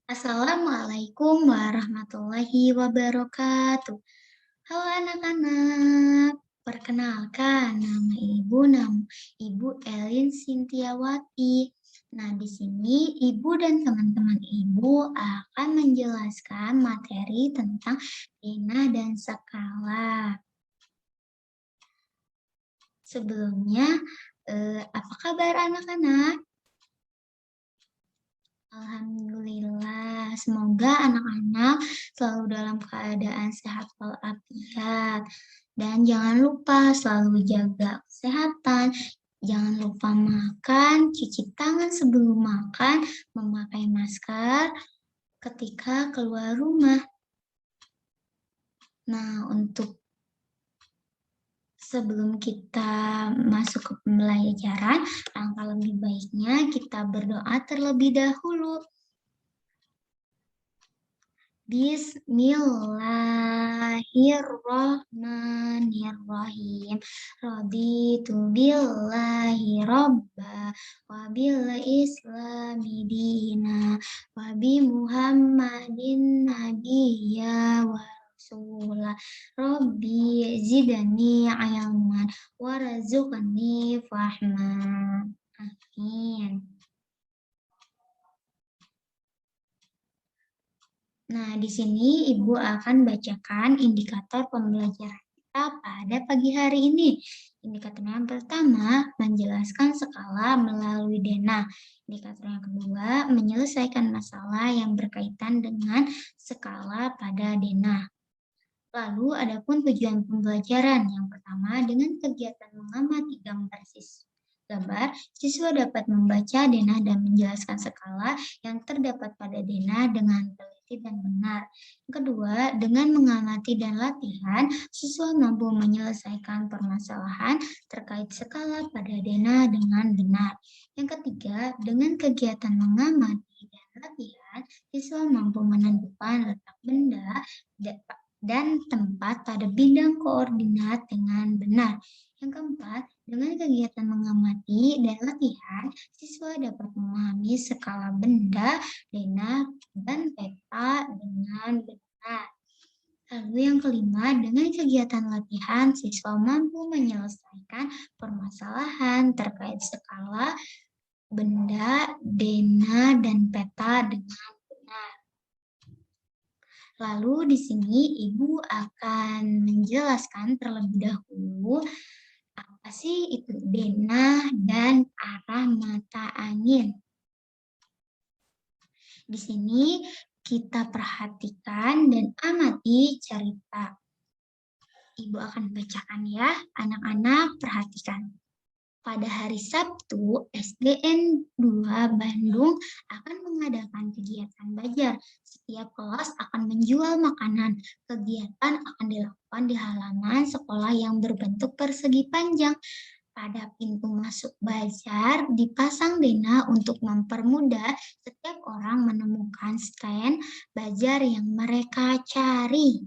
Assalamualaikum warahmatullahi wabarakatuh. Halo anak-anak, perkenalkan Ibu Elin Sintiawati. Nah, di sini Ibu dan teman-teman Ibu akan menjelaskan materi tentang denah dan skala. Sebelumnya, apa kabar anak-anak? Alhamdulillah, semoga anak-anak selalu dalam keadaan sehat walafiat. Dan jangan lupa selalu jaga kesehatan. Jangan lupa makan, cuci tangan sebelum makan, memakai masker ketika keluar rumah. Nah, untuk sebelum kita masuk ke pembelajaran, langkah lebih baiknya kita berdoa terlebih dahulu. Bismillahirrahmanirrahim. Raditu billahi robba wa bil islami dina wa bi muhammadin nabiyya wa rasulah. Rabbi zidani ilman warzuqni fahma. Amin. Nah, di sini Ibu akan bacakan indikator pembelajaran kita pada pagi hari ini. Indikator yang pertama, menjelaskan skala melalui denah. Indikator yang kedua, menyelesaikan masalah yang berkaitan dengan skala pada denah. Lalu, adapun tujuan pembelajaran. Yang pertama, dengan kegiatan mengamati gambar siswa dapat membaca denah dan menjelaskan skala yang terdapat pada denah dengan teliti dan benar. Yang kedua, dengan mengamati dan latihan, siswa mampu menyelesaikan permasalahan terkait skala pada denah dengan benar. Yang ketiga, dengan kegiatan mengamati dan latihan, siswa mampu menentukan letak benda dan tempat pada bidang koordinat dengan benar. Yang keempat, dengan kegiatan mengamati dan latihan, siswa dapat memahami skala benda, denah, dan peta dengan benar. Lalu yang kelima, dengan kegiatan latihan, siswa mampu menyelesaikan permasalahan terkait skala benda, denah, dan peta dengan benar. Lalu di sini Ibu akan menjelaskan terlebih dahulu apa sih itu denah dan arah mata angin. Di sini kita perhatikan dan amati cerita. Ibu akan bacakan ya, anak-anak perhatikan. Pada hari Sabtu, SDN 2 Bandung akan mengadakan kegiatan belajar. Setiap kelas akan menjual makanan. Kegiatan akan dilakukan di halaman sekolah yang berbentuk persegi panjang. Pada pintu masuk bazar dipasang denah untuk mempermudah setiap orang menemukan stand bazar yang mereka cari.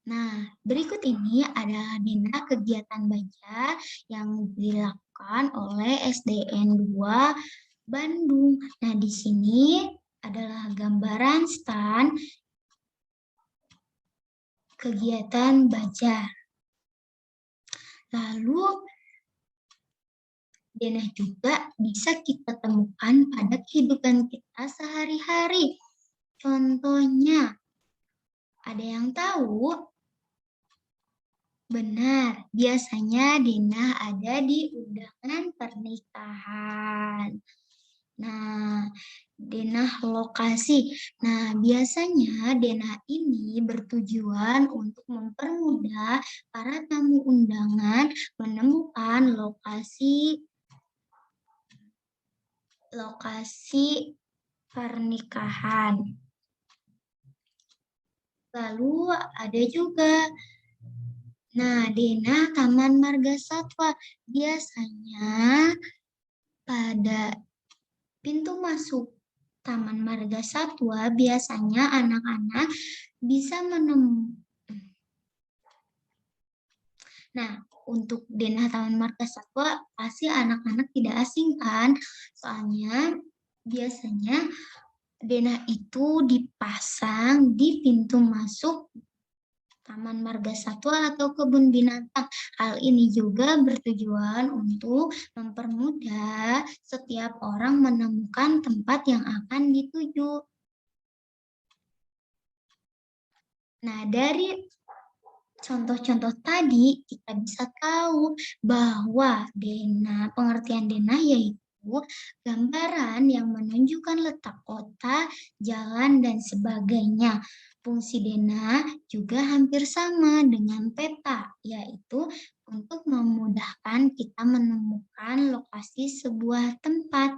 Nah, berikut ini adalah denah kegiatan bazar yang dilakukan oleh SDN 2 Bandung. Nah, di sini adalah gambaran stand kegiatan bazar. Lalu, denah juga bisa kita temukan pada kehidupan kita sehari-hari. Contohnya, ada yang tahu? Benar, biasanya denah ada di undangan pernikahan. Nah, denah lokasi. Nah, biasanya denah ini bertujuan untuk mempermudah para tamu undangan menemukan lokasi pernikahan. Lalu ada juga denah Taman Marga Satwa. Biasanya pada pintu masuk Taman Marga Satwa, biasanya anak-anak bisa menemukan. Nah, untuk denah Taman Marga Satwa, pasti anak-anak tidak asing kan? Soalnya Biasanya denah itu dipasang di pintu masuk Taman Marga Satwa atau kebun binatang. Hal ini juga bertujuan untuk mempermudah setiap orang menemukan tempat yang akan dituju. Nah, dari contoh-contoh tadi kita bisa tahu bahwa pengertian denah yaitu gambaran yang menunjukkan letak kota, jalan, dan sebagainya. Fungsi denah juga hampir sama dengan peta, yaitu untuk memudahkan kita menemukan lokasi sebuah tempat.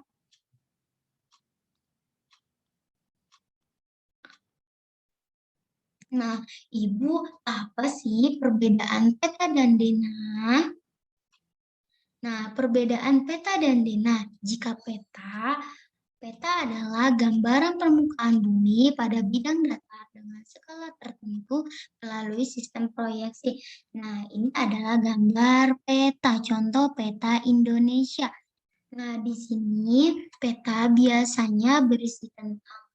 Nah, Ibu, apa sih perbedaan peta dan denah? Nah, perbedaan peta dan denah. Jika peta adalah gambaran permukaan bumi pada bidang datar dengan skala tertentu melalui sistem proyeksi. Nah, ini adalah gambar peta, contoh peta Indonesia. Nah, di sini peta biasanya berisi tentang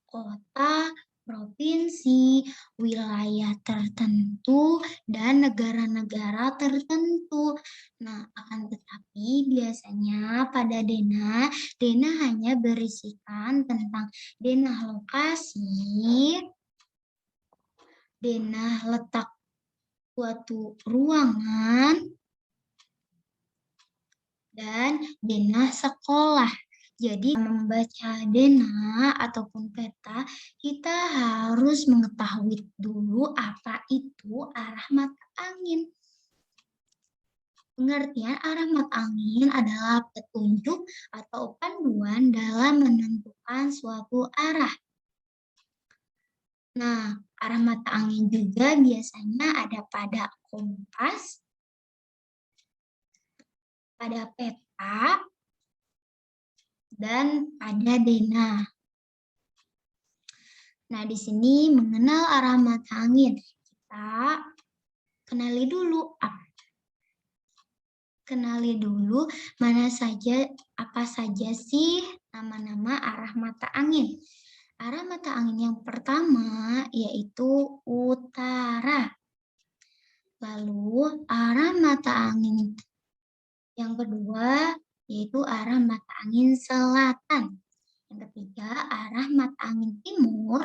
kota, provinsi, wilayah tertentu, dan negara-negara tertentu. Nah, akan tetapi biasanya pada denah hanya berisikan tentang denah lokasi, denah letak suatu ruangan, dan denah sekolah. Jadi membaca denah ataupun peta, kita harus mengetahui dulu apa itu arah mata angin. Pengertian arah mata angin adalah petunjuk atau panduan dalam menentukan suatu arah. Nah, arah mata angin juga biasanya ada pada kompas, pada peta, dan pada denah. Nah, di sini mengenal arah mata angin. Kita kenali dulu apa saja sih nama-nama arah mata angin. Arah mata angin yang pertama yaitu utara. Lalu arah mata angin yang kedua yaitu arah mata angin selatan. Yang ketiga arah mata angin timur.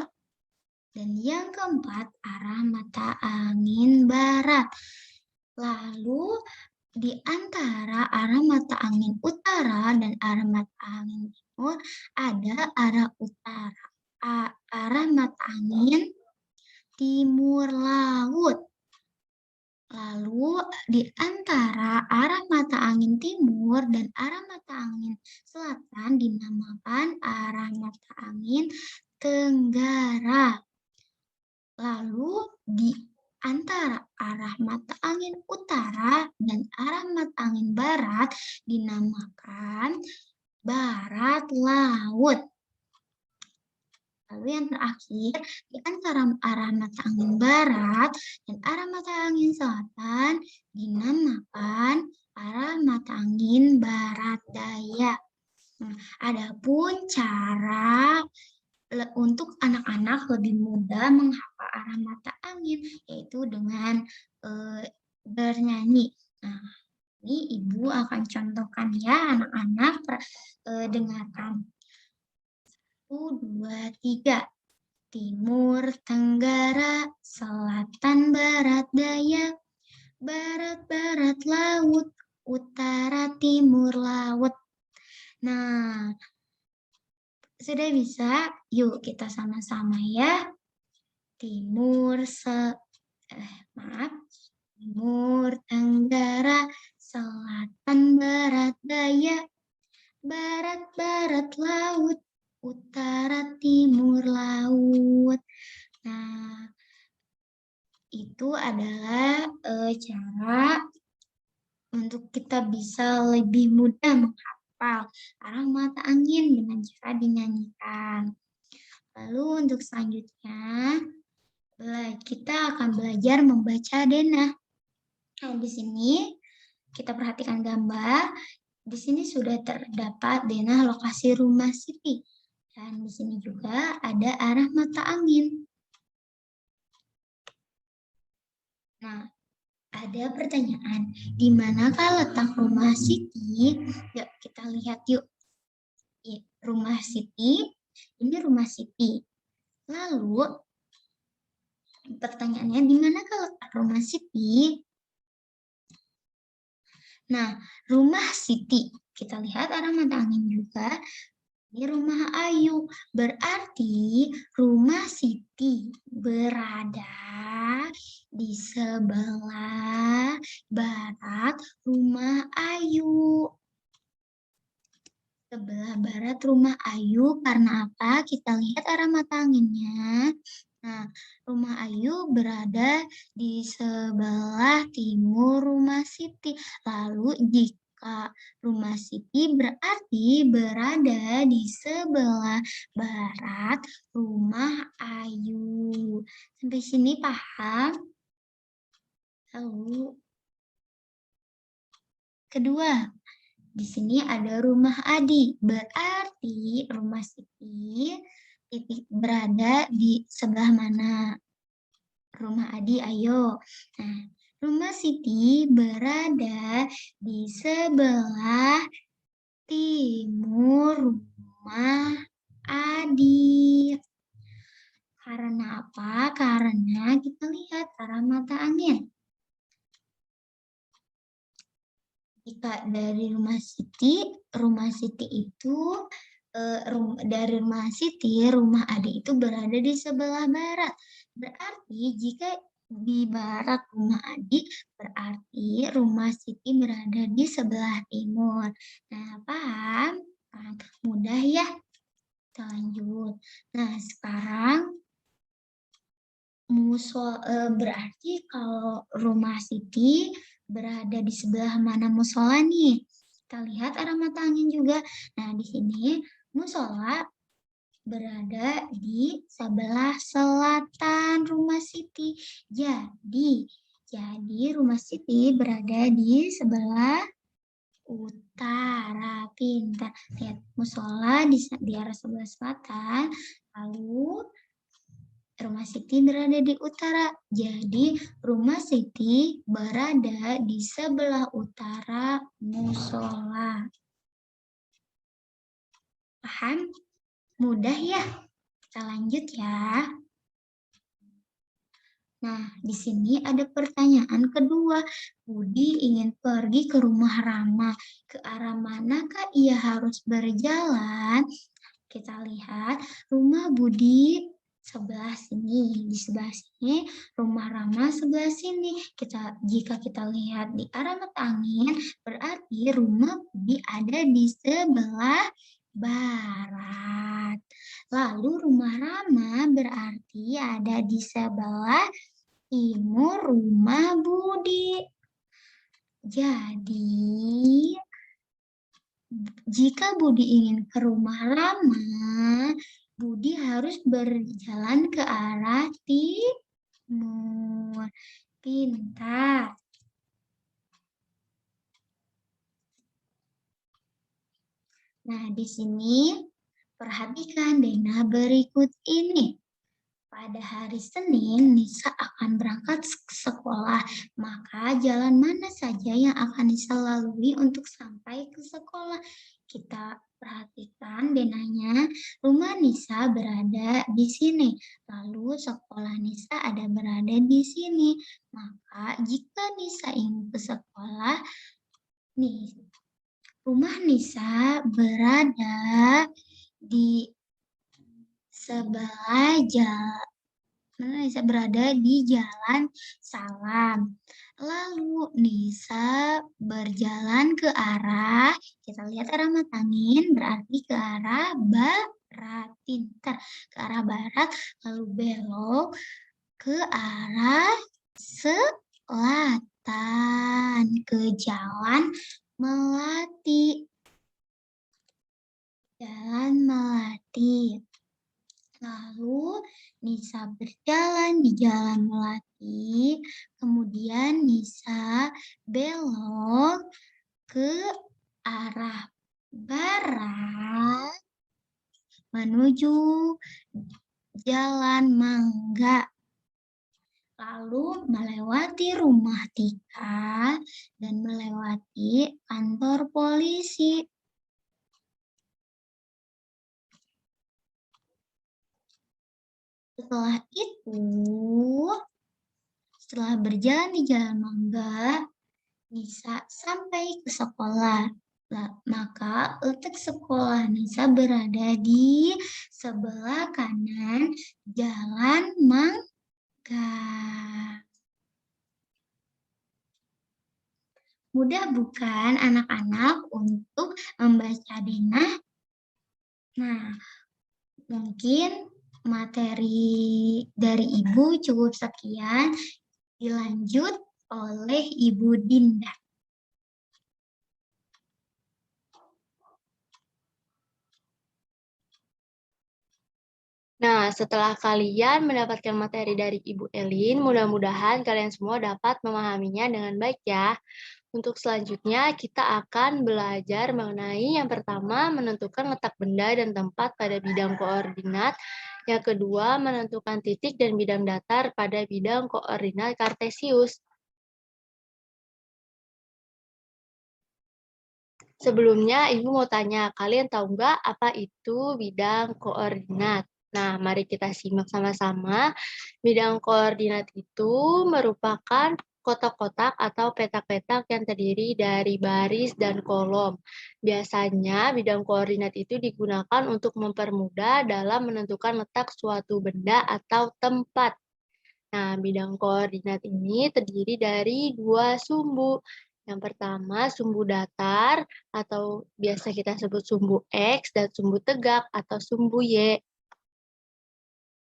Dan yang keempat, arah mata angin barat. Lalu, di antara arah mata angin utara dan arah mata angin timur, ada arah utara. Arah mata angin timur laut. Lalu, di antara arah mata angin timur dan arah mata angin selatan dinamakan arah mata angin tenggara. Lalu di antara arah mata angin utara dan arah mata angin barat dinamakan barat laut. Lalu yang terakhir, di antara arah mata angin barat dan arah mata angin selatan dinamakan arah mata angin barat daya. Adapun cara untuk anak-anak lebih mudah menghafal arah mata angin yaitu dengan bernyanyi. Nah, ini Ibu akan contohkan ya anak-anak, dengarkan. 1, 2, 3. Timur, tenggara, selatan, barat, daya, barat, barat, laut, utara, timur, laut. Nah, sudah bisa? Yuk kita sama-sama ya. Timur, tenggara, selatan, barat, daya, barat, barat, laut, utara, timur, laut. Nah, itu adalah cara untuk kita bisa lebih mudah menghafal arah mata angin dengan cara dinyanyikan. Lalu untuk selanjutnya, kita akan belajar membaca denah. Nah, di sini kita perhatikan gambar. Di sini sudah terdapat denah lokasi rumah Siti. Dan di sini juga ada arah mata angin. Nah, ada pertanyaan, di manakah letak rumah Siti? Yuk, kita lihat yuk. Rumah Siti, ini rumah Siti. Lalu, pertanyaannya, di manakah letak rumah Siti? Nah, rumah Siti, kita lihat arah mata angin juga. Ini rumah Ayu, berarti rumah Siti berada di sebelah barat rumah Ayu. Sebelah barat rumah Ayu, karena apa? Kita lihat arah mata anginnya. Nah, rumah Ayu berada di sebelah timur rumah Siti. Lalu jika rumah Siti berarti berada di sebelah barat rumah Ayu. Sampai sini paham? Lalu kedua, di sini ada rumah Adi, berarti rumah Siti berada di sebelah mana? Rumah Adi, ayo. Nah, rumah Siti berada di sebelah timur rumah Adi. Karena apa? Karena kita lihat arah mata angin. Jika dari rumah Siti itu dari rumah Siti, rumah Adi itu berada di sebelah barat. Berarti jika di barat rumah Adi, berarti rumah Siti berada di sebelah timur. Nah, paham? Paham? Mudah ya? Kita lanjut. Nah, sekarang berarti kalau rumah Siti berada di sebelah mana musola nih? Kita lihat arah mata angin juga. Nah, di sini musola berada di sebelah selatan rumah Siti. Jadi rumah Siti berada di sebelah utara. Pintar. Lihat musola di arah sebelah selatan. Lalu rumah Siti berada di utara. Jadi, rumah Siti berada di sebelah utara musola. Paham? Mudah ya? Kita lanjut ya. Nah, di sini ada pertanyaan kedua. Budi ingin pergi ke rumah Rama. Ke arah manakah ia harus berjalan? Kita lihat rumah Budi sebelah sini, di sebelah sini, rumah Rama sebelah sini. Jika kita lihat di arah mata angin, berarti rumah Budi ada di sebelah barat. Lalu rumah Rama berarti ada di sebelah timur rumah Budi. Jadi, jika Budi ingin ke rumah Rama, Budi harus berjalan ke arah timur. Pintar. Nah, di sini perhatikan denah berikut ini. Pada hari Senin, Nisa akan berangkat ke sekolah. Maka jalan mana saja yang akan Nisa lalui untuk sampai ke sekolah? Kita perhatikan denahnya, rumah Nisa berada di sini. Lalu sekolah Nisa ada berada di sini. Maka jika Nisa ingin ke sekolah, rumah Nisa berada di sebelah jalan. Nisa berada di Jalan Salam. Lalu Nisa berjalan ke arah, kita lihat arah mata angin, berarti ke arah barat. Pintar. Ke arah barat, lalu belok ke arah selatan, ke Jalan Melati. Jalan Melati. Lalu Nisa berjalan di Jalan Melati, kemudian Nisa belok ke arah barat menuju Jalan Mangga, lalu melewati rumah Tika dan melewati kantor polisi. Setelah itu, setelah berjalan di Jalan Mangga, Nisa sampai ke sekolah. Maka letak sekolah Nisa berada di sebelah kanan Jalan Mangga. Mudah bukan anak-anak untuk membaca denah? Nah, mungkin materi dari Ibu cukup sekian. Dilanjut oleh Ibu Dinda. Nah, setelah kalian mendapatkan materi dari Ibu Elin, mudah-mudahan kalian semua dapat memahaminya dengan baik ya. Untuk selanjutnya, kita akan belajar mengenai yang pertama, menentukan letak benda dan tempat pada bidang koordinat. Yang kedua, menentukan titik dan bidang datar pada bidang koordinat kartesius. Sebelumnya, Ibu mau tanya, kalian tahu nggak apa itu bidang koordinat? Nah, mari kita simak sama-sama. Bidang koordinat itu merupakan kotak-kotak atau petak-petak yang terdiri dari baris dan kolom. Biasanya, bidang koordinat itu digunakan untuk mempermudah dalam menentukan letak suatu benda atau tempat. Nah, bidang koordinat ini terdiri dari dua sumbu. Yang pertama, sumbu datar atau biasa kita sebut sumbu X dan sumbu tegak atau sumbu Y.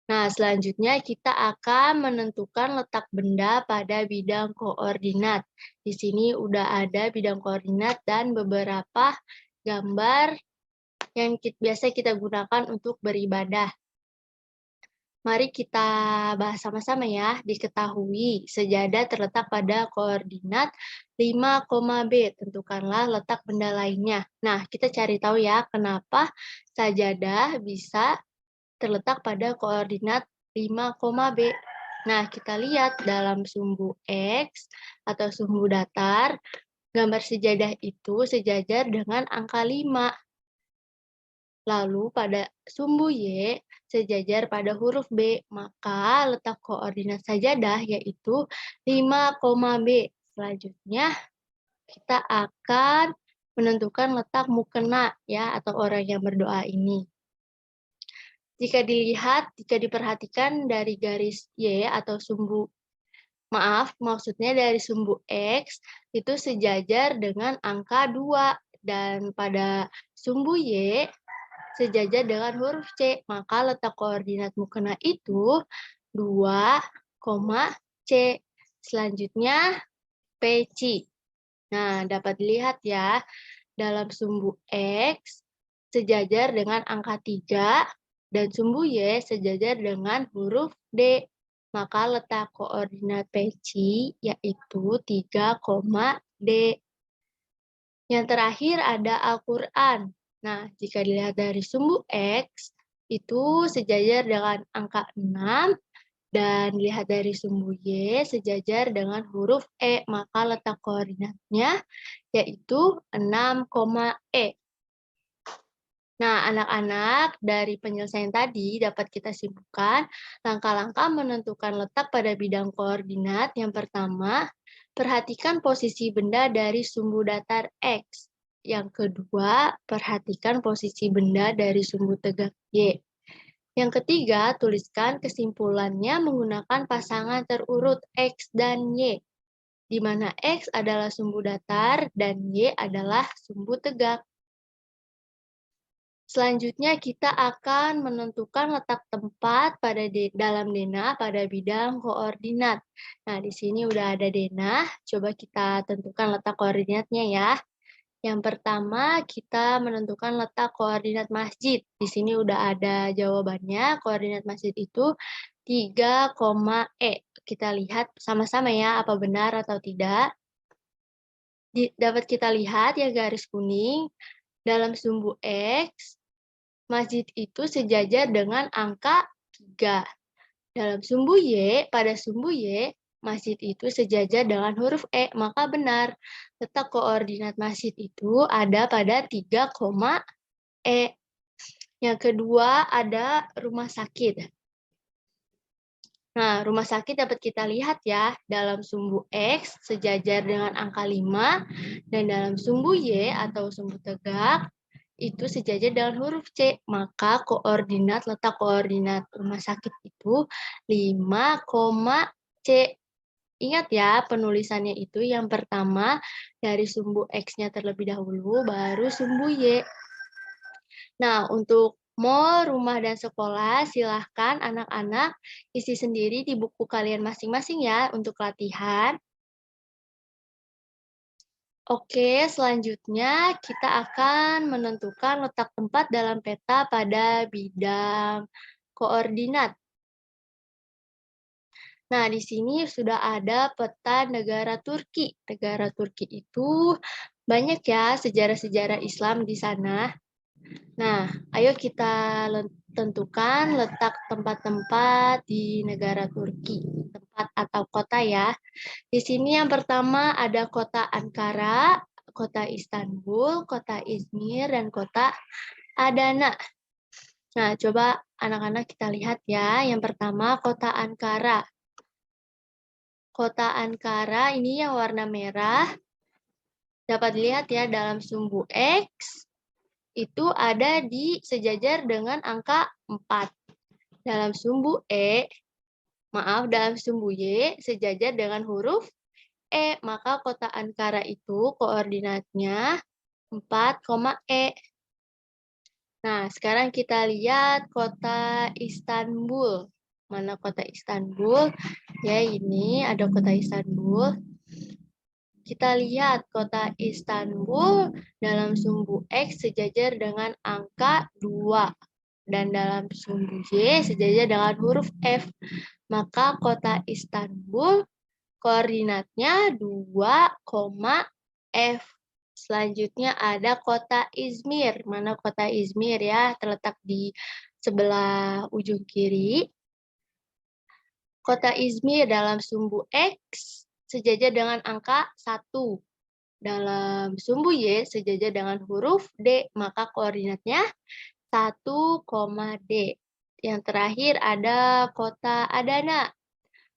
Nah, selanjutnya kita akan menentukan letak benda pada bidang koordinat. Di sini udah ada bidang koordinat dan beberapa gambar yang biasa kita gunakan untuk beribadah. Mari kita bahas sama-sama ya. Diketahui sejadah terletak pada koordinat 5, B. Tentukanlah letak benda lainnya. Nah, kita cari tahu ya kenapa sajadah bisa terletak pada koordinat 5, B. Nah, kita lihat dalam sumbu X atau sumbu datar, gambar sejadah itu sejajar dengan angka 5. Lalu pada sumbu Y sejajar pada huruf B, maka letak koordinat sajadah yaitu 5, B. Selanjutnya, kita akan menentukan letak mukena ya atau orang yang berdoa ini. Jika diperhatikan dari garis Y atau sumbu, maksudnya dari sumbu X itu sejajar dengan angka 2 dan pada sumbu Y sejajar dengan huruf C, maka letak koordinat mukena itu 2, C. Selanjutnya PC. Nah, dapat dilihat ya, dalam sumbu X sejajar dengan angka 3 dan sumbu Y sejajar dengan huruf D. Maka letak koordinat PC yaitu 3, D. Yang terakhir ada Al-Quran. Nah, jika dilihat dari sumbu X, itu sejajar dengan angka 6, dan dilihat dari sumbu Y sejajar dengan huruf E, maka letak koordinatnya yaitu 6, E. Nah, anak-anak, dari penyelesaian tadi dapat kita simpulkan langkah-langkah menentukan letak pada bidang koordinat. Yang pertama, perhatikan posisi benda dari sumbu datar X. Yang kedua, perhatikan posisi benda dari sumbu tegak Y. Yang ketiga, tuliskan kesimpulannya menggunakan pasangan terurut X dan Y, di mana X adalah sumbu datar dan Y adalah sumbu tegak. Selanjutnya kita akan menentukan letak tempat dalam denah pada bidang koordinat. Nah, di sini udah ada denah, coba kita tentukan letak koordinatnya ya. Yang pertama, kita menentukan letak koordinat masjid. Di sini udah ada jawabannya, koordinat masjid itu 3, E. Kita lihat sama-sama ya, apa benar atau tidak. dapat kita lihat yang garis kuning, dalam sumbu X, masjid itu sejajar dengan angka 3. Dalam sumbu Y, pada sumbu Y, masjid itu sejajar dengan huruf E, maka benar. Letak koordinat masjid itu ada pada 3, E. Yang kedua ada rumah sakit. Nah, rumah sakit dapat kita lihat ya, dalam sumbu X sejajar dengan angka 5, dan dalam sumbu Y atau sumbu tegak, itu sejajar dengan huruf C. Maka letak koordinat rumah sakit itu 5, C. Ingat ya, penulisannya itu yang pertama dari sumbu X-nya terlebih dahulu, baru sumbu Y. Nah, untuk mall, rumah, dan sekolah, silahkan anak-anak isi sendiri di buku kalian masing-masing ya untuk latihan. Oke, selanjutnya kita akan menentukan letak tempat dalam peta pada bidang koordinat. Nah, di sini sudah ada peta negara Turki. Negara Turki itu banyak ya sejarah-sejarah Islam di sana. Nah, ayo kita tentukan letak tempat-tempat di negara Turki, tempat atau kota ya. Di sini yang pertama ada kota Ankara, kota Istanbul, kota Izmir, dan kota Adana. Nah, coba anak-anak kita lihat ya. Yang pertama kota Ankara. Kota Ankara ini yang warna merah. Dapat dilihat ya dalam sumbu X itu ada di sejajar dengan angka 4. Dalam sumbu dalam sumbu Y sejajar dengan huruf E, maka kota Ankara itu koordinatnya 4, E. Nah, sekarang kita lihat kota Istanbul. Mana kota Istanbul? Ya, ini ada kota Istanbul. Kita lihat kota Istanbul dalam sumbu X sejajar dengan angka 2. Dan dalam sumbu Y sejajar dengan huruf F. Maka kota Istanbul koordinatnya 2, F. Selanjutnya ada kota Izmir. Mana kota Izmir ya? Terletak di sebelah ujung kiri. Kota Izmir dalam sumbu X sejajar dengan angka 1. Dalam sumbu Y sejajar dengan huruf D, maka koordinatnya 1, D. Yang terakhir ada kota Adana.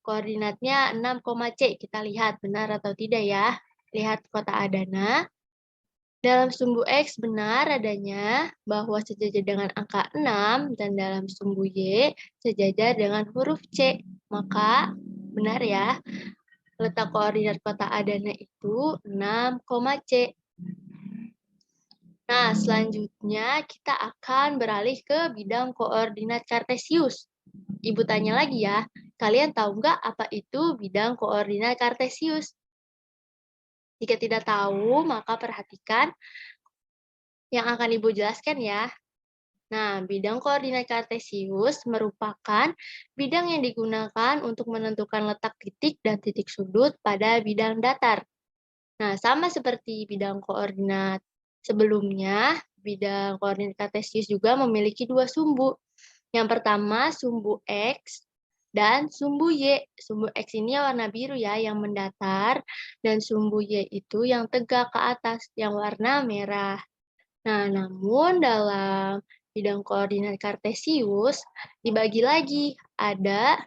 Koordinatnya 6, C. Kita lihat benar atau tidak ya. Lihat kota Adana. Dalam sumbu X benar adanya bahwa sejajar dengan angka 6 dan dalam sumbu Y sejajar dengan huruf C. Maka benar ya. Letak koordinat kota Adana itu 6, C. Nah, selanjutnya kita akan beralih ke bidang koordinat kartesius. Ibu tanya lagi ya, kalian tahu nggak apa itu bidang koordinat kartesius? Jika tidak tahu, maka perhatikan yang akan Ibu jelaskan ya. Nah, bidang koordinat kartesius merupakan bidang yang digunakan untuk menentukan letak titik dan titik sudut pada bidang datar. Nah, sama seperti bidang koordinat sebelumnya, bidang koordinat kartesius juga memiliki 2 sumbu. Yang pertama, sumbu X dan sumbu Y. Sumbu X ini warna biru ya, yang mendatar, dan sumbu Y itu yang tegak ke atas, yang warna merah. Nah, namun dalam bidang koordinat kartesius dibagi lagi, ada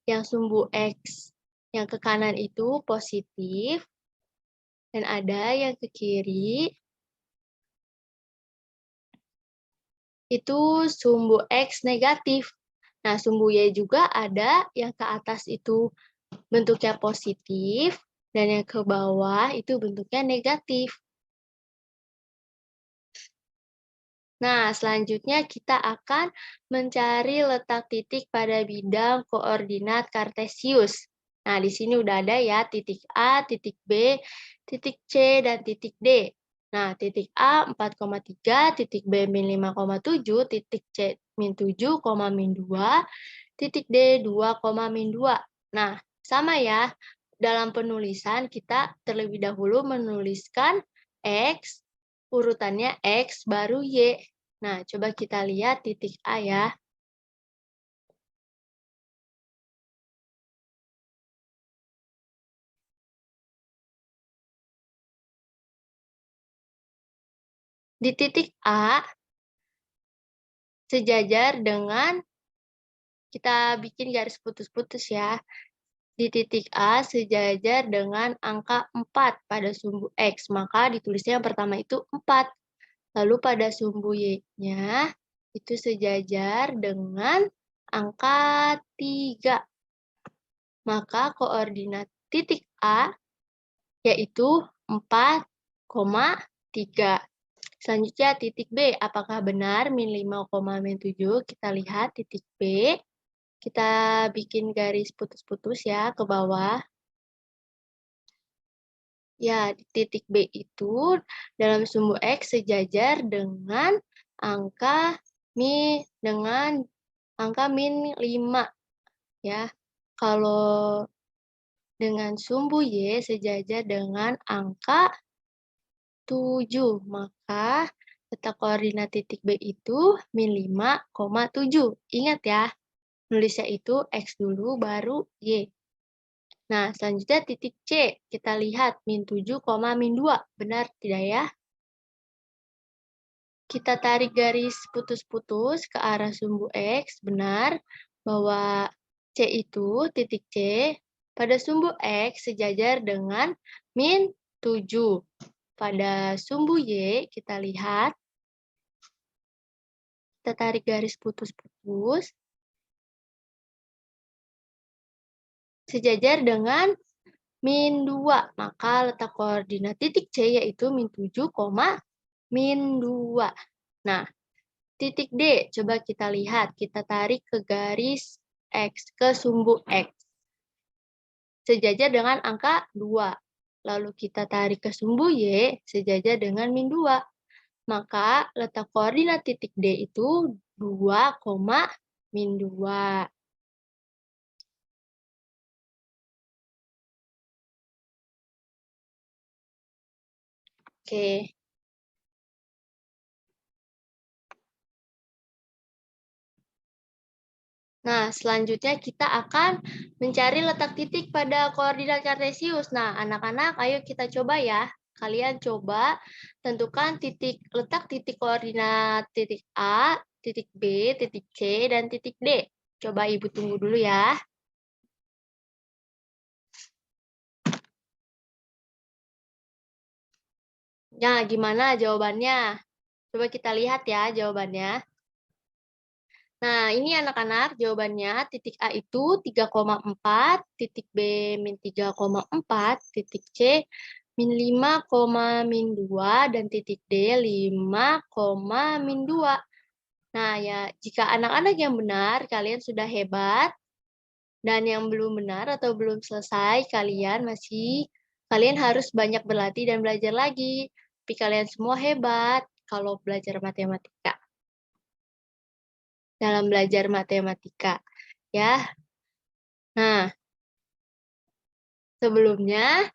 yang sumbu X yang ke kanan itu positif, dan ada yang ke kiri itu sumbu X negatif. Nah, sumbu Y juga ada yang ke atas itu bentuknya positif, dan yang ke bawah itu bentuknya negatif. Nah, selanjutnya kita akan mencari letak titik pada bidang koordinat kartesius. Nah, di sini udah ada ya titik A, titik B, titik C, dan titik D. Nah, titik A 4,3, titik B min 5,7, titik C min 7, min 2, titik D 2, min 2. Nah, sama ya, dalam penulisan kita terlebih dahulu menuliskan X, urutannya X baru Y. Nah, coba kita lihat titik A ya. Di titik A, sejajar dengan, kita bikin garis putus-putus ya. Di titik A sejajar dengan angka 4 pada sumbu X, maka ditulisnya yang pertama itu 4. Lalu pada sumbu Y-nya, itu sejajar dengan angka 3. Maka koordinat titik A yaitu 4,3. Selanjutnya titik B, apakah benar min 5, min 7? Kita lihat titik B. Kita bikin garis putus-putus ya ke bawah. Ya, di titik B itu dalam sumbu X sejajar dengan angka min 5 ya. Kalau dengan sumbu Y sejajar dengan angka 7, maka letak koordinat titik B itu min 5,7. Ingat ya, nulisnya itu X dulu baru Y. Nah, selanjutnya titik C, kita lihat min 7, min 2. Benar tidak ya? Kita tarik garis putus-putus ke arah sumbu X, benar bahwa C itu, titik C, pada sumbu X sejajar dengan min 7. Pada sumbu Y, kita lihat, kita tarik garis putus-putus, sejajar dengan min 2. Maka letak koordinat titik C yaitu min 7, min 2. Nah, titik D, coba kita lihat. Kita tarik ke garis X, ke sumbu X. Sejajar dengan angka 2. Lalu kita tarik ke sumbu Y, sejajar dengan min 2. Maka letak koordinat titik D itu 2, min 2. Oke. Nah, selanjutnya kita akan mencari letak titik pada koordinat kartesius. Nah, anak-anak, ayo kita coba ya. Kalian coba tentukan letak titik koordinat titik A, titik B, titik C, dan titik D. Coba Ibu tunggu dulu ya. Nah, gimana jawabannya? Coba kita lihat ya jawabannya. Nah, ini anak-anak jawabannya titik A itu 3,4, titik B min 3,4, titik C min 5, min 2, dan titik D 5, min 2. Nah, ya jika anak-anak yang benar, kalian sudah hebat. Dan yang belum benar atau belum selesai, kalian harus banyak berlatih dan belajar lagi. Tapi kalian semua hebat kalau belajar matematika. Dalam belajar matematika, ya. Nah, sebelumnya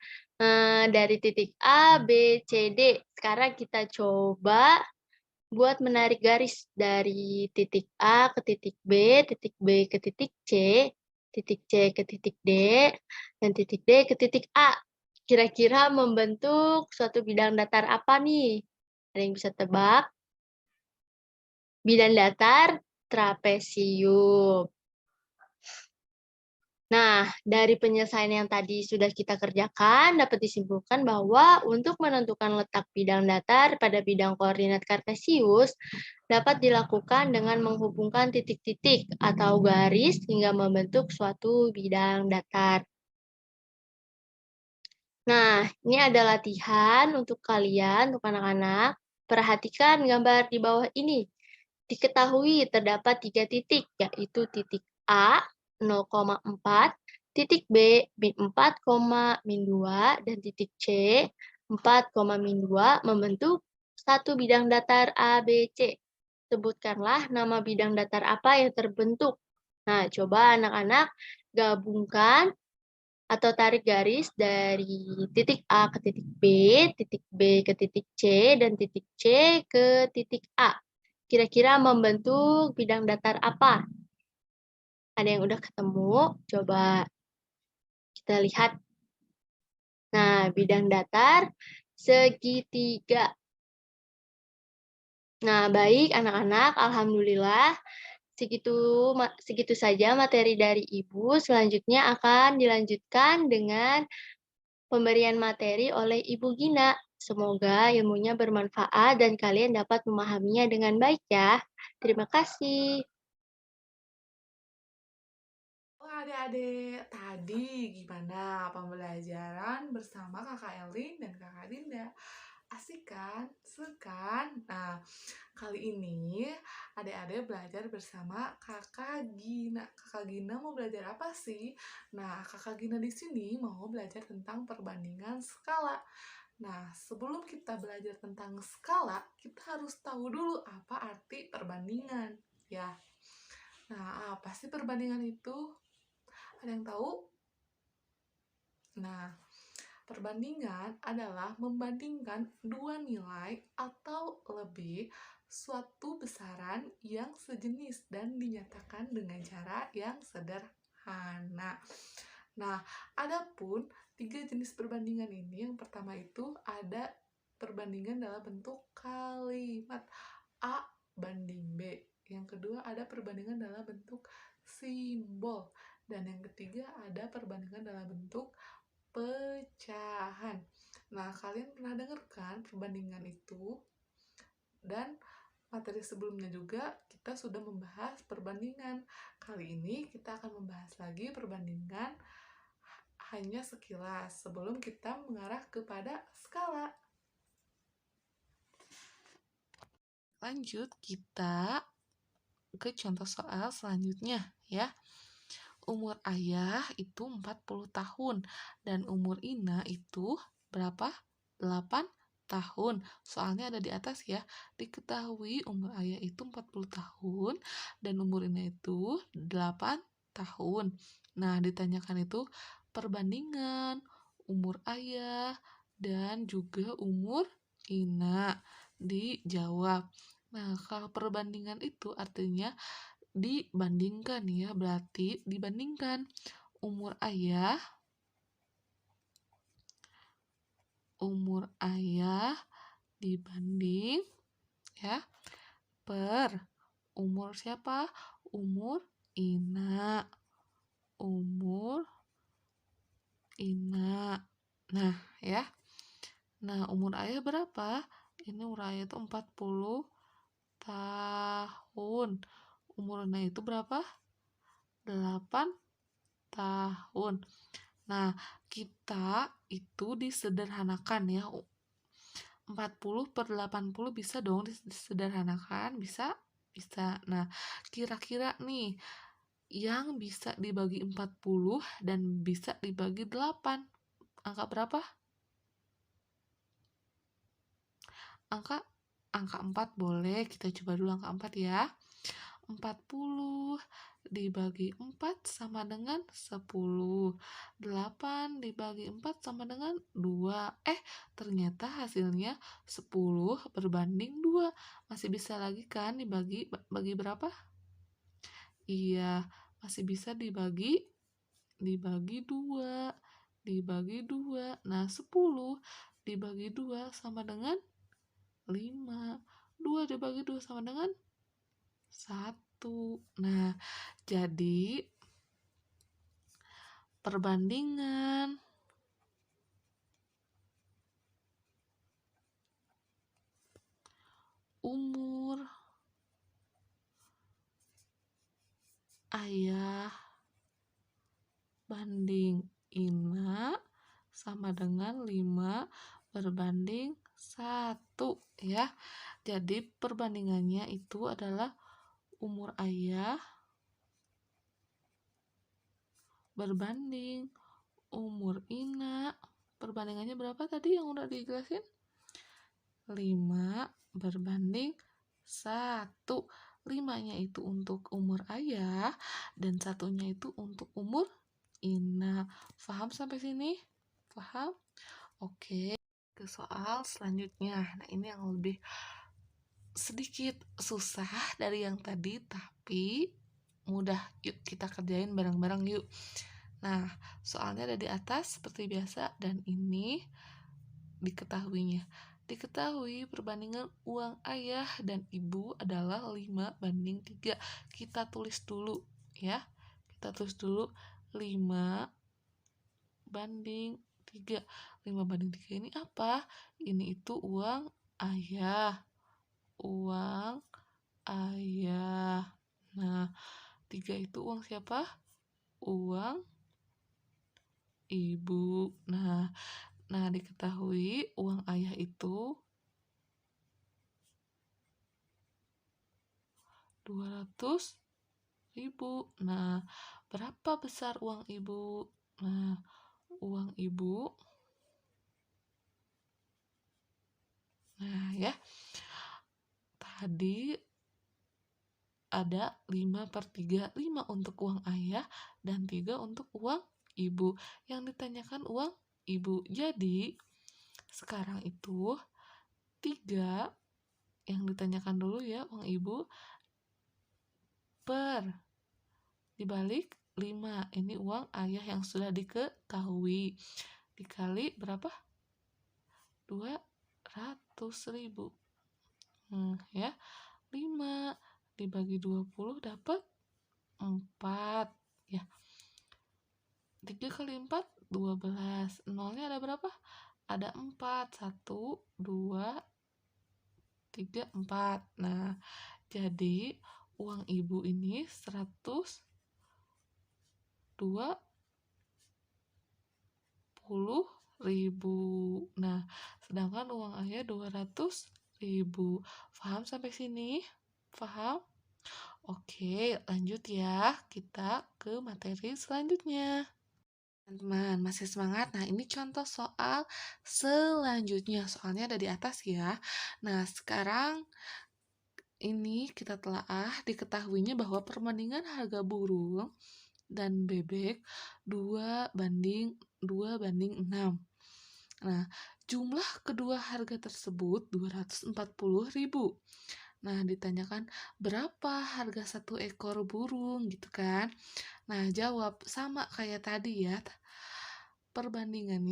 dari titik A, B, C, D. Sekarang kita coba buat menarik garis dari titik A ke titik B ke titik C ke titik D, dan titik D ke titik A. Kira-kira membentuk suatu bidang datar apa nih? Ada yang bisa tebak? Bidang datar trapesium. Nah, dari penyelesaian yang tadi sudah kita kerjakan, dapat disimpulkan bahwa untuk menentukan letak bidang datar pada bidang koordinat kartesius dapat dilakukan dengan menghubungkan titik-titik atau garis hingga membentuk suatu bidang datar. Nah, ini ada latihan untuk kalian, untuk anak-anak. Perhatikan gambar di bawah ini. Diketahui terdapat 3 titik, yaitu titik A, 0,4, titik B, min 4, min 2, dan titik C, 4, min 2, membentuk satu bidang datar ABC. Sebutkanlah nama bidang datar apa yang terbentuk. Nah, coba anak-anak gabungkan atau tarik garis dari titik A ke titik B ke titik C, dan titik C ke titik A. Kira-kira membentuk bidang datar apa? Ada yang udah ketemu? Coba kita lihat. Nah, bidang datar segitiga. Nah, baik anak-anak, alhamdulillah segitu saja materi dari Ibu. Selanjutnya akan dilanjutkan dengan pemberian materi oleh Ibu Gina. Semoga ilmunya bermanfaat dan kalian dapat memahaminya dengan baik ya. Terima kasih. Halo adik-adik, tadi gimana pembelajaran bersama Kakak Elin dan Kakak Dinda? Asik kan? Seru kan? Nah, kali ini adik-adik belajar bersama Kakak Gina. Kakak Gina mau belajar apa sih? Nah, Kakak Gina di sini mau belajar tentang perbandingan skala. Nah, sebelum kita belajar tentang skala, kita harus tahu dulu apa arti perbandingan, ya. Nah, apa sih perbandingan itu? Ada yang tahu? Nah, perbandingan adalah membandingkan dua nilai atau lebih suatu besaran yang sejenis dan dinyatakan dengan cara yang sederhana. Nah, adapun tiga jenis perbandingan ini, yang pertama itu ada perbandingan dalam bentuk kalimat A banding B. Yang kedua ada perbandingan dalam bentuk simbol. Dan yang ketiga ada perbandingan dalam bentuk pecahan. Nah, kalian pernah dengar kan perbandingan itu? Dan materi sebelumnya juga kita sudah membahas perbandingan. Kali ini kita akan membahas lagi perbandingan hanya sekilas sebelum kita mengarah kepada skala. Lanjut kita ke contoh soal selanjutnya ya. Umur ayah itu 40 tahun dan umur Ina itu berapa? 8 tahun. Soalnya ada di atas ya. Diketahui umur ayah itu 40 tahun dan umur Ina itu 8 tahun. Nah, ditanyakan itu perbandingan umur ayah dan juga umur Ina. Dijawab. Nah, kalau perbandingan itu artinya dibandingkan ya, berarti dibandingkan umur ayah dibanding ya per umur siapa? Umur Ina. Nah, ya. Nah, umur ayah berapa? Ini umur ayah itu 40 tahun. Umur Ina itu berapa? 8 tahun. Nah, kita itu disederhanakan ya. 40 per 80 bisa dong disederhanakan, bisa? Bisa. Nah, kira-kira nih yang bisa dibagi 40 dan bisa dibagi 8. Angka berapa? Angka 4 boleh. Kita coba dulu angka 4 ya. 40 dibagi 4 sama dengan 10. 8 dibagi 4 sama dengan 2. Ternyata hasilnya 10 berbanding 2. Masih bisa lagi kan bagi berapa? Iya, masih bisa dibagi 2. Dibagi 2. Nah, 10 dibagi 2 sama dengan 5. 2 dibagi 2 sama dengan 1. Nah, jadi perbandingan umur ayah banding Ina sama dengan 5 berbanding 1 ya. Jadi perbandingannya itu adalah umur ayah berbanding umur Ina. Perbandingannya berapa tadi yang udah dijelasin? 5 berbanding 1. 5-nya itu untuk umur ayah dan 1-nya itu untuk umur Ina. Paham sampai sini? Paham? Oke, ke soal selanjutnya. Nah, ini yang lebih sedikit susah dari yang tadi, tapi mudah. Yuk kita kerjain bareng-bareng yuk. Nah, soalnya ada di atas seperti biasa, dan ini diketahuinya. Diketahui perbandingan uang ayah dan ibu adalah 5:3. Kita tulis dulu ya. Kita tulis dulu 5:3. 5:3 ini apa? Ini itu uang ayah. Uang ayah. Nah, 3 itu uang siapa? Uang ibu. Nah, diketahui uang ayah itu 200.000. Nah, berapa besar uang ibu? Nah, uang ibu. Nah, ya. Tadi ada 5/3. 5 untuk uang ayah dan 3 untuk uang ibu. Yang ditanyakan uang ibu. Jadi, sekarang itu 3 yang ditanyakan dulu ya, uang ibu, per dibalik 5. Ini uang ayah yang sudah diketahui. Dikali berapa? 200.000. Ya. 5 dibagi 20 dapat 4. Ya. 3 kali 4, 12. Nolnya ada berapa? Ada 4. 1, 2, 3, 4. Nah, jadi uang ibu ini 120.000. Nah, sedangkan uang ayah 200.000. Paham sampai sini? Paham? Oke, lanjut ya. Kita ke materi selanjutnya. Teman-teman, masih semangat? Nah, ini contoh soal selanjutnya. Soalnya ada di atas ya. Nah, sekarang ini kita telaah, diketahuinya bahwa perbandingan harga burung dan bebek 2:6. Nah, jumlah kedua harga tersebut 240.000. Nah, ditanyakan berapa harga satu ekor burung gitu kan. Nah, jawab sama kayak tadi ya. Perbandingan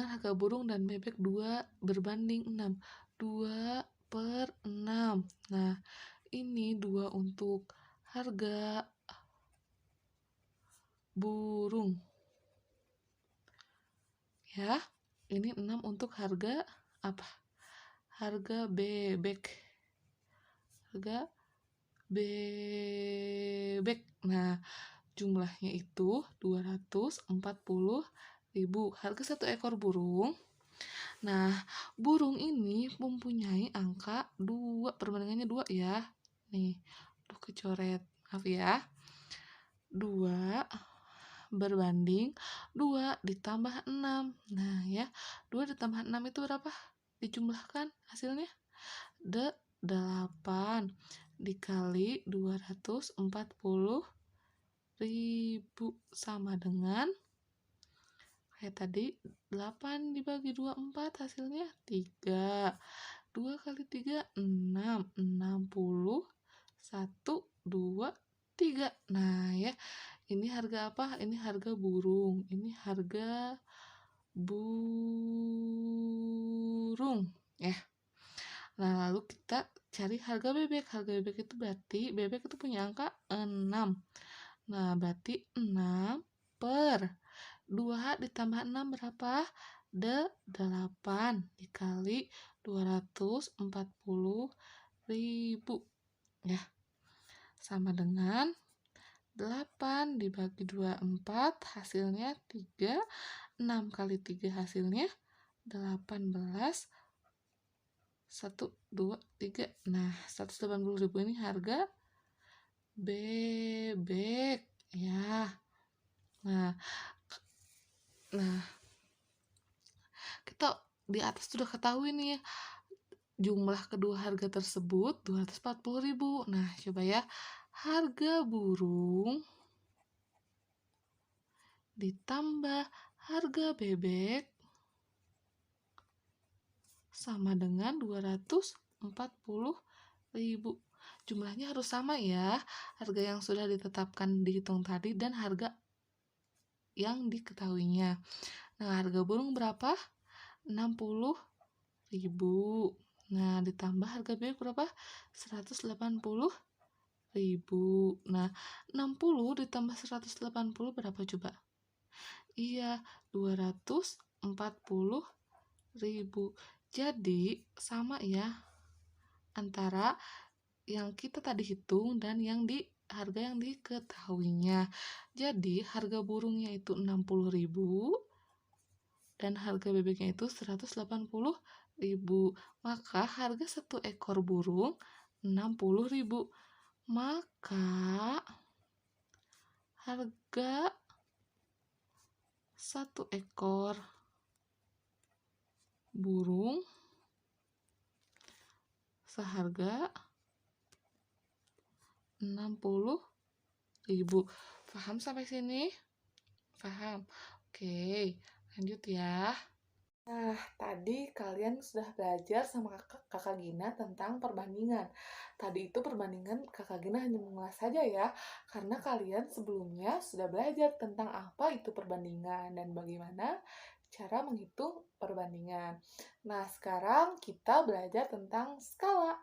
harga burung dan bebek 2:6. 2/6. Nah, ini 2 untuk harga burung. Ya, ini 6 untuk harga apa? Harga bebek. Harga bebek. Nah, jumlahnya itu 240.000. Harga satu ekor burung. Nah, burung ini mempunyai angka 2. Perbandingannya 2 ya. Nih, kecoret. Maaf ya. 2 berbanding 2 ditambah 6. Nah, ya. 2 ditambah 6 itu berapa? Dijumlahkan hasilnya 8 dikali 240.000 sama dengan kayak tadi 8 dibagi 24 hasilnya 3. 2 kali 3 6. 60. 1, 2, 3. Nah, ya. Ini harga apa? Ini harga burung. Ini harga burung ya. Nah, lalu kita cari harga bebek. Harga bebek itu berarti bebek itu punya angka 6. Nah, berarti 6 per 2 ditambah 6 berapa? 8 dikali 240.000 ya. Sama dengan 8 dibagi 24 hasilnya 3. 6 kali 3 hasilnya 18. 1, 2, 3. Nah, 180.000 ini harga bebek ya. Nah, kita di atas sudah ketahui nih ya, jumlah kedua harga tersebut 240.000. Nah, coba ya, harga burung ditambah harga bebek sama dengan 240.000. Jumlahnya harus sama ya, harga yang sudah ditetapkan dihitung tadi dan harga yang diketahuinya. Nah, harga burung berapa? 60.000. Nah, ditambah harga bebek berapa? 180.000. Nah, 60 ditambah 180 berapa coba? Iya, 240.000. Jadi, sama ya antara yang kita tadi hitung dan harga yang diketahuinya. Jadi, harga burungnya itu 60.000 dan harga bebeknya itu 180.000. Maka harga satu ekor burung 60.000. Maka harga satu ekor burung seharga 60.000. Paham sampai sini? Paham? Oke, lanjut ya. Nah, tadi kalian sudah belajar sama kakak Gina tentang perbandingan. Tadi itu perbandingan kakak Gina hanya mengulas saja ya, karena kalian sebelumnya sudah belajar tentang apa itu perbandingan dan bagaimana cara menghitung perbandingan. Nah, sekarang kita belajar tentang skala.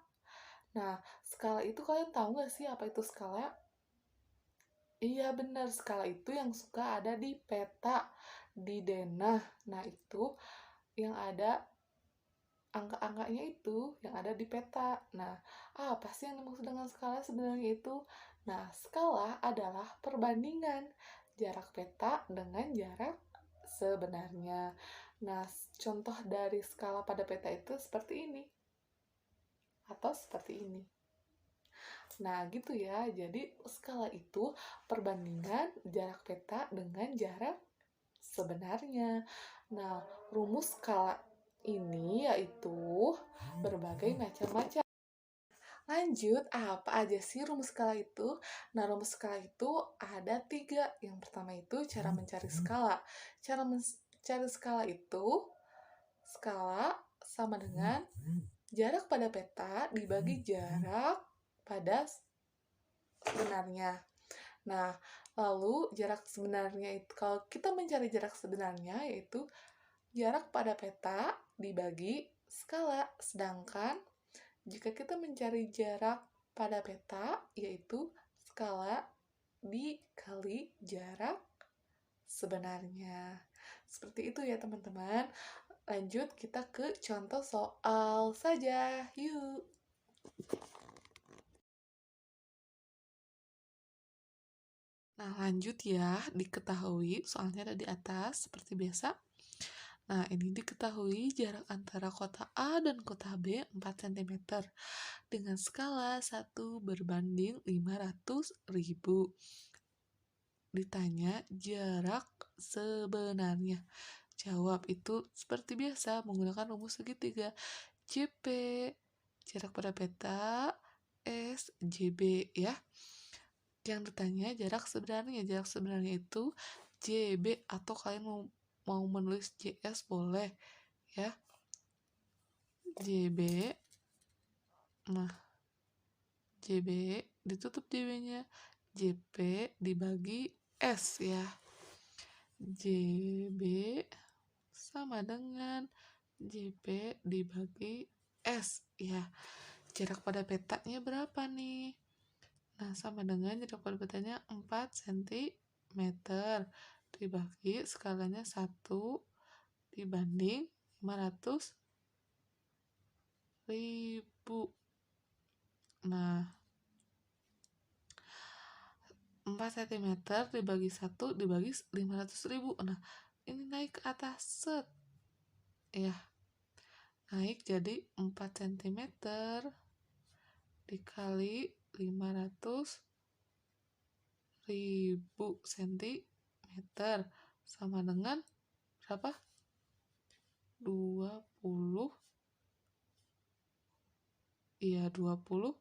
Nah, skala itu kalian tahu nggak sih apa itu skala? Iya benar, skala itu yang suka ada di peta, di denah. Nah, itu yang ada angka-angkanya itu yang ada di peta. Nah, apa sih yang dimaksud dengan skala sebenarnya itu? Nah, skala adalah perbandingan jarak peta dengan jarak sebenarnya. Nah, contoh dari skala pada peta itu seperti ini atau seperti ini. Nah, gitu ya. Jadi, skala itu perbandingan jarak peta dengan jarak sebenarnya. Nah, rumus skala ini yaitu berbagai macam-macam. Lanjut, apa aja sih rumus skala itu? Nah, rumus skala itu ada 3. Yang pertama itu cara mencari skala. Cara mencari skala itu, skala sama dengan jarak pada peta dibagi jarak pada sebenarnya. Nah, lalu jarak sebenarnya itu, kalau kita mencari jarak sebenarnya, yaitu jarak pada peta dibagi skala. Sedangkan jika kita mencari jarak pada peta, yaitu skala dikali jarak sebenarnya. Seperti itu ya teman-teman. Lanjut kita ke contoh soal saja. Yuk. Nah, lanjut ya, diketahui soalnya ada di atas seperti biasa. Nah, ini diketahui jarak antara kota A dan kota B 4 cm dengan skala 1 berbanding 500.000. Ditanya jarak sebenarnya. Jawab itu seperti biasa menggunakan rumus segitiga. JP, jarak pada peta, S, JB ya. Yang ditanya jarak sebenarnya itu JB atau kalian mau menulis JS boleh ya. JB, nah JB ditutup JB-nya, JP dibagi S ya. JB sama dengan JP dibagi S ya. Jarak pada petanya berapa nih? Nah, sama dengan jarak pada petanya 4 cm dibagi skalanya 1 dibanding 500.000. Nah, 4 cm dibagi 1 dibagi 500.000. Nah, ini naik ke atas set ya. Naik jadi 4 cm dikali 500.000 cm sama dengan berapa? 20. Iya, 20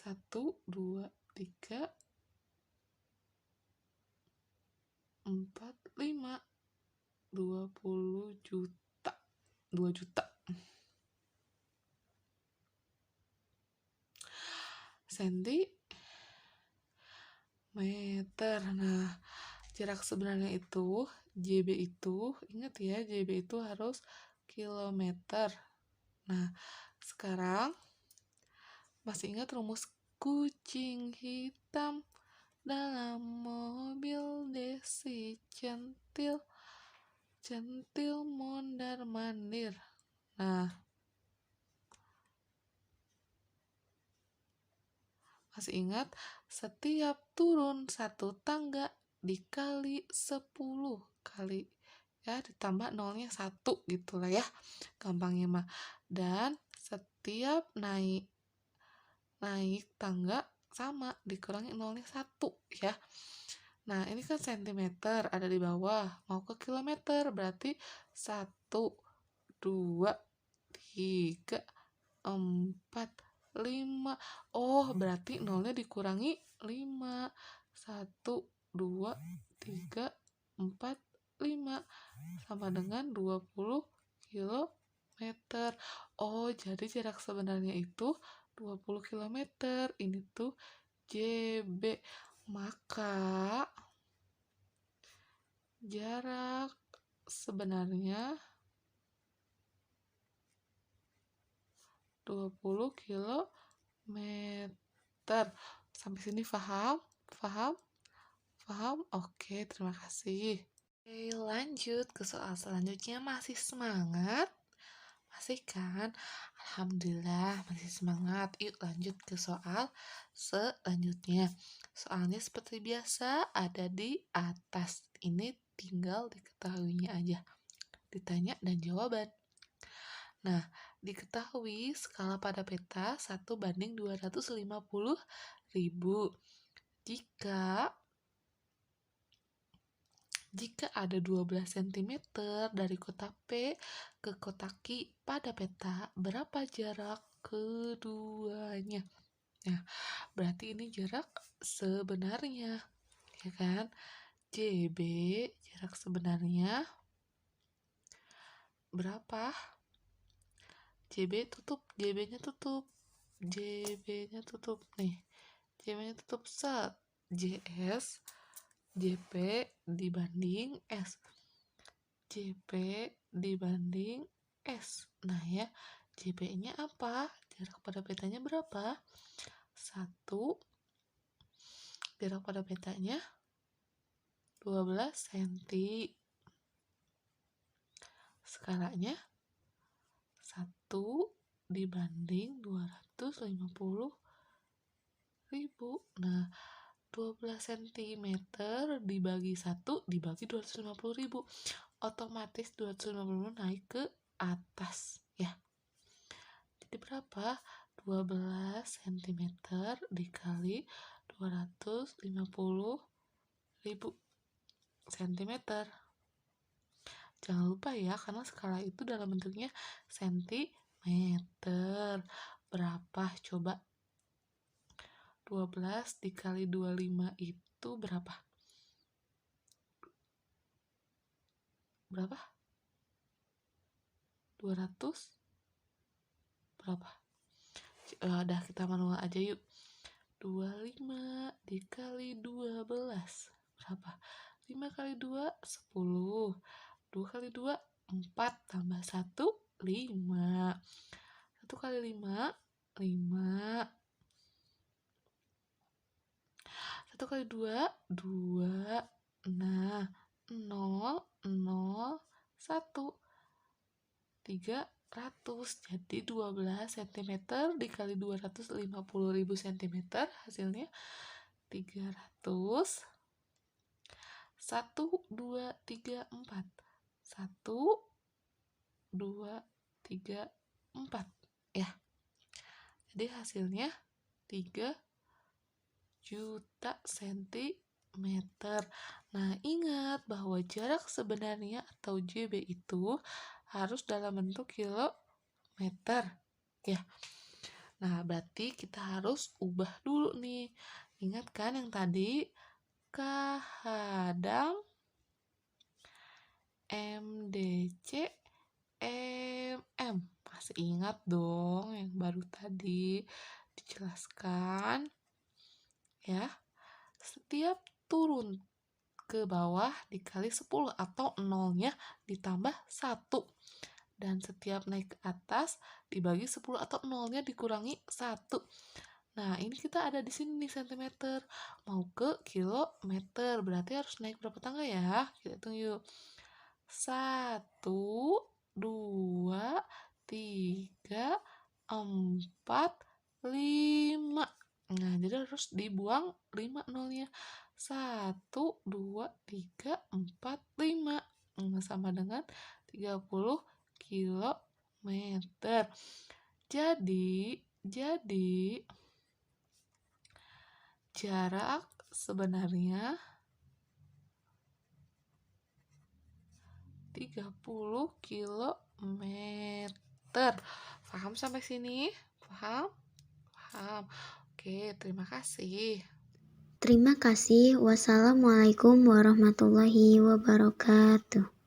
1, 2, 3, 4, 5, 20 juta. 2 juta. Sentimeter. Nah, jarak sebenarnya itu, JB itu, ingat ya, JB itu harus kilometer. Nah, sekarang masih ingat rumus kucing hitam dalam mobil Desi centil mondar mandir. Nah, masih ingat setiap turun 1 tangga dikali 10 kali, ya, ditambah nolnya 1 gitu lah ya, gampangnya mah. Dan setiap naik tangga sama dikurangi nolnya 1 ya. Nah, ini kan sentimeter ada di bawah, mau ke kilometer berarti 1, 2, 3, 4, 5. Oh, berarti nolnya dikurangi 5. 1, 2, 3, 4, 5 sama dengan 20 kilometer. Oh, jadi jarak sebenarnya itu 20 kilometer. Ini tuh JB. Maka jarak sebenarnya 20 kilometer. Sampai sini paham? Oke, terima kasih. Oke, lanjut ke soal selanjutnya. Masih semangat? Masih kan? Alhamdulillah masih semangat. Yuk lanjut ke soal selanjutnya. Soalnya seperti biasa ada di atas. Ini tinggal diketahuinya aja. Ditanya dan jawaban. Nah, diketahui skala pada peta 1:250.000. Jika ada 12 cm dari kota P ke kota Q pada peta, berapa jarak keduanya? Nah, berarti ini jarak sebenarnya, ya kan? JB, jarak sebenarnya berapa? JB-nya tutup nih. JB-nya tutup set. JS JP dibanding S. JP dibanding S. Nah ya, JP-nya apa? Jarak pada petanya berapa? 1. Jarak pada petanya 12 cm. Skalanya 1 dibanding 250.000. Nah, 12 cm dibagi 1 dibagi 250.000. Otomatis 250.000 naik ke atas ya. Jadi berapa? 12 cm dikali 250.000 cm. Jangan lupa ya, karena skala itu dalam bentuknya sentimeter. Berapa coba? 12 dikali 25 itu berapa? Berapa? 200 berapa? Udah kita manual aja yuk. 25 dikali 12 berapa? 5 kali 2 10. 2 kali 2 4 tambah 1 5. 1 kali 5 5. 1 kali 2 2. Nah, 0 0 1 300. Jadi 12 cm dikali 250.000 cm hasilnya 300. 1 2 3 4. 1 2 3 4 ya. Jadi hasilnya 3 juta sentimeter. Nah, ingat bahwa jarak sebenarnya atau JB itu harus dalam bentuk kilometer ya. Nah, berarti kita harus ubah dulu nih. Ingat kan yang tadi? Kahadang, MDC, MM. Masih ingat dong yang baru tadi dijelaskan? Ya, setiap turun ke bawah dikali 10 atau nolnya ditambah 1. Dan setiap naik ke atas dibagi 10 atau nolnya dikurangi 1. Nah, ini kita ada di sini nih sentimeter. Mau ke kilometer, berarti harus naik berapa tangga ya? Kita hitung yuk. 1, 2, 3, 4, 5. Nah, jadi harus dibuang 5 nolnya. 1, 2, 3, 4, 5. Sama dengan 30 kilometer. Jadi jarak sebenarnya 30 kilometer. Paham sampai sini? Paham? Paham. Oke, terima kasih. Terima kasih. Wassalamualaikum warahmatullahi wabarakatuh.